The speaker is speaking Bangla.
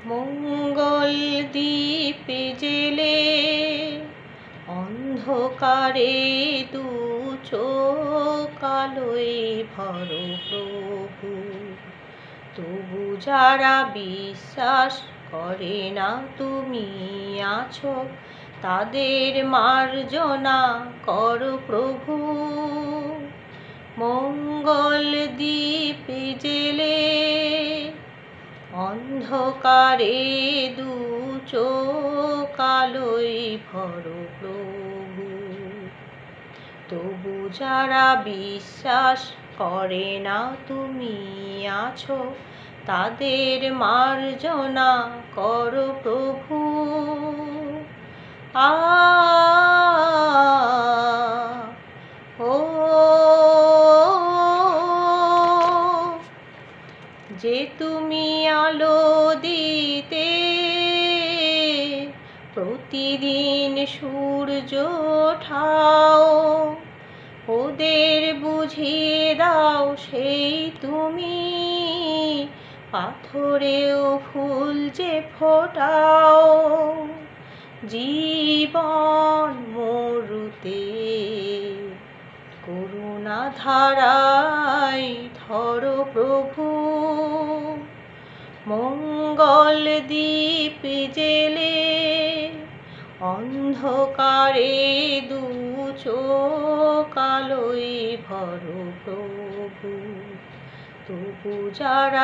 মঙ্গল দ্বীপ জেলে অন্ধকারে দু চোখ আলোয় ভরো প্রভু। তবু যারা বিশ্বাস করে না তুমি আছো, তাদের মার্জনা করো প্রভু। মঙ্গল দ্বীপ জেলে অন্ধকারে দু চোখ আলোয় ভরো প্রভু। তবু যারা বিশ্বাস করে না তুমি আছো, তাদের মার্জনা করো প্রভু। ও যে তুমি আলো দিতে প্রতিদিন সূর্য ওঠাও, ওদের বুঝিয়ে দাও সেই তুমি পাথরেও ফুল যে ফোটাও। জীবন মরুতে করুণা ধারায় ধরো প্রভু। মঙ্গল দ্বীপ জেলে অন্ধকারে দু চোখ আলোয় ভরো প্রভু। তবু যারা